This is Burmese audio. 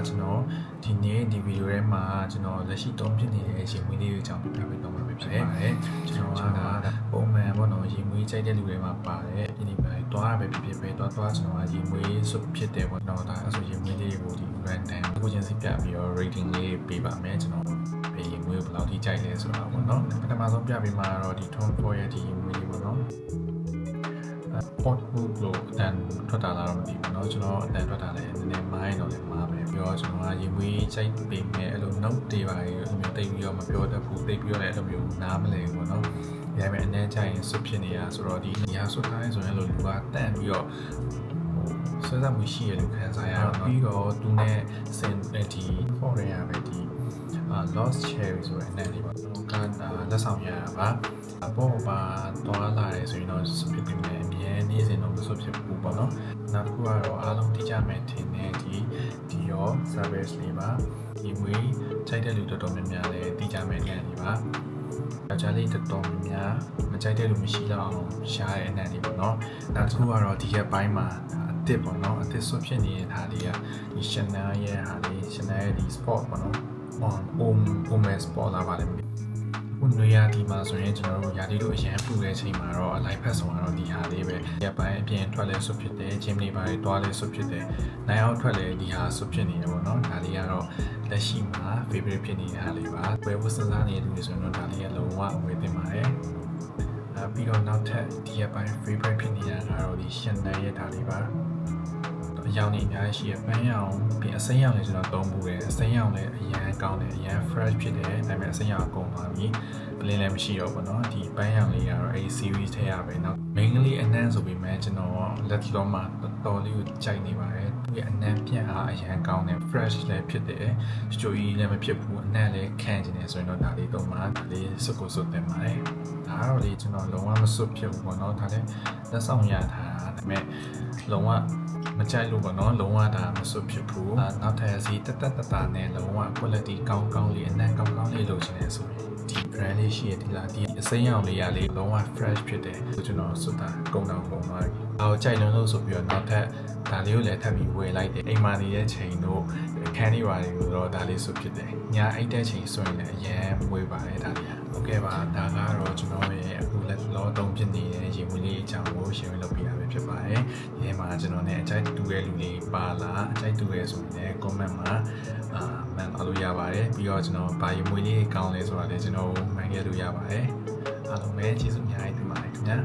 ကျွန်တော်ဒီနေ့ဒီဗီဒီယိုထဲမှာကျွန်တော်လက်ရှိတုံးဖြစ်နေတဲ့ရေမွေးလေးတွေအကြောင်းပြပြပေးတော့မှာဖြစ်ပါတယ်ကျွန်တော်ကပုံမှန်ပေါ့နော်ရေမွေးကြိုက်တဲ့လူတွေမှာပါတယ်ဒီနေ့ပဲတွားရပဲဖြစ်ပဲတွားကျွန်တော်ကရေမွေးစုဖြစ်တယ်ပေါ့နော်ဒါဆိုရေမွေးလေးတွေကိုဒီ random ကိုချင်းစီပြပြီးတော့ rating လေးပေးပါမယ်ကျွန်တော်ရေမွေးဘယ်လောက်ထိကြိုက်လဲဆိုတာပေါ့နော်ပထမဆုံးပြပေးမှာတော့ဒီ tone for ရဲ့ဒီရေမွေးလေးပေါ့နော် pot book လို့အတန်ထွက်တာလားတော့မသိဘူးเนาะကျွန်တော်အတန်ထွက်တာလည်းနည်းနည်းမိုင်းတော့လည်းမှားပဲပြောကျွန်တော်ကရေမွေးစိတ်ပေးမယ်အဲ့လို note တွေပါရေအဲ့လိုမျိုးတိတ်ပြီးတော့မပြောတတ်ဘူးတိတ်ပြီးတော့လည်းအဲ့လိုမျိုးနားမလဲဘူးပေါ့နော်ဒါပေမဲ့အနေကြရင်စွဖြစ်နေရဆိုတော့ဒီနေရာစွထားရင်ဆိုရင်လို့လူကတန့်ပြီးတော့ဆွဲစားမှုရှိရလို့ခံစားရတော့ပြီးတော့သူနဲ့စင်ဒီ for ရပဲဒီ lost cherry ဆိုတဲ့အနေလေးပါကလက်ဆောင်ရတာပါအပေါ်ပါသွားလာတယ်ဆိုရင်တော့စွဖြစ်ပြီးမယ်အမြဲနေ့စဉ်တော့မစွဖြစ်ဘူးပေါ့နော်နောက်တစ်ခုကတော့အားလုံးသိကြမယ်ထင်တဲ့ဒီရော service လေးပါဒီမွေးခြိုက်တဲ့လူတော်တော်များများလည်းသိကြမယ်ကြတယ်ပါအကြလေးတော်တော်များများမကြိုက်တဲ့လူမရှိတော့အောင်ရှားတဲ့အနေလေးပေါ့နော်နောက်တစ်ခုကတော့ဒီရက်ပိုင်းမှာအစ်စ်ပေါ့နော်အစ်စ်စွဖြစ်နေတဲ့ဟာလေးကဒီ Chanel ရဲ့ဟာလေး Chanel ရဲ့ဒီ sport ပေါ့နော် on sport လာပါတယ်ဝင်ရဒီမှာဆိုရင်ကျွန်တော်တို့ယာတီတို့အရန်ပူတဲ့ချိန်မှာတော့ live pass ဆောင်ကတော့ဒီဟာလေးပဲရပ်ပိုင်းအပြင်ထွက်လဲဆွဖြစ်တယ် gym တွေပါတွားလဲဆွဖြစ်တယ်နိုင်အောင်ထွက်လဲဒီဟာဆွဖြစ်နေတယ်ပေါ့နော်ဒါလေးကတော့လက်ရှိမှာ favorite ဖြစ်နေတဲ့ဟာလေးပါဘယ်ဝတ်စားနေတဲ့လူတွေဆိုရင်တော့ဒါလေးကလုံးဝအဝယ်တင်ပါတယ်ပြီးတော့နောက်ထပ်ဒီရပ်ပိုင်း favorite ဖြစ်နေတာကတော့ဒီ Chanel ရဲ့ဒါလေးပါအရောင်နေအများကြီးရှိရပန်းရောင်ပြီးအစိမ်းရောင်လည်းကျွန်တော်သုံးဖို့တယ်အစိမ်းရောင်လည်းအရန်ကောင်းတယ်အရန် fresh ဖြစ်တယ်ဒါပေမဲ့အစိမ်းရောင်အကုန်သွားပြီပလင်းလည်းမရှိတော့ဘူးเนาะဒီပန်းရောင်လေးကတော့အဲဒီ series ထဲရပဲเนาะ mainly အနံ့ဆိုပြီးမှကျွန်တော်လက်တော်မှာတော်လေးကိုကြိုက်နေပါတယ်သူရဲ့အနံ့ပြန့်အားအရန်ကောင်းတယ် fresh လည်းဖြစ်တယ်ကြိုကြီးလည်းမဖြစ်ဘူးအနံ့လည်းခံကျင်တယ်ဆိုရင်တော့ဒါလေးတော့မှဒါလေးစွတ်ကိုစွတ်တင်ပါတယ်ဒါကတော့လေကျွန်တော်လုံးဝမစွတ်ဖြစ်ဘူးပေါ့เนาะဒါလည်းလက်ဆောင်ရထားဒါပေမဲ့လုံးဝမကြိုက်လို့ပေါ့နော်လုံးဝဒါမစွဖြစ်ဘူးနောက်ထပ်စီတက်နဲ့လုံးဝ quality ကောင်းလေးအနံ့ကောင်းလေးလို့ရှင်နေဆိုရင်ဒီ brand လေးရှိရဒီလားဒီအစိမ်းရောင်လေးရလေးလုံးဝ fresh ဖြစ်တယ်ကျွန်တော်စွတာကုန်တော့ကုန်သွားပြီအော်ကြိုက်လို့ဆိုပြီးတော့နောက်ထပ်ဒါလေးကိုလည်းထပ်ပြီးဝယ်လိုက်တယ်အိမ်မှာနေတဲ့ချိန်တို့ခန်းလေးပါတွေကိုတော့ဒါလေးစွဖြစ်တယ်ညာအိတ်တဲ့ချိန်ဆိုရင်လည်းအရင်ဝယ်ပါတယ်ဒါလေးဟုတ်ကဲ့ပါဒါကတော့ကျွန်တော်ရဲ့အခုလက်လောတုံးဖြစ်နေတဲ့ရေမွေးလေးအကြောင်းကို share လုပ်ပြရပဲဖြစ်ပါတယ်ဒီထဲမှာကျွန်တော်နဲ့အကြိုက်တူတဲ့လူတွေပါလားအကြိုက်တူရဲဆိုရင်လည်း comment မှာမှန်လို့ရပါတယ်ပြီးတော့ကျွန်တော်ဘာရေမွေးလေးကောင်းလဲဆိုတာလည်းကျွန်တော်မှန်ခဲ့လို့ရပါတယ်အားလုံးပဲကျေးဇူးအများကြီးတင်ပါတယ်ခင်ဗျာ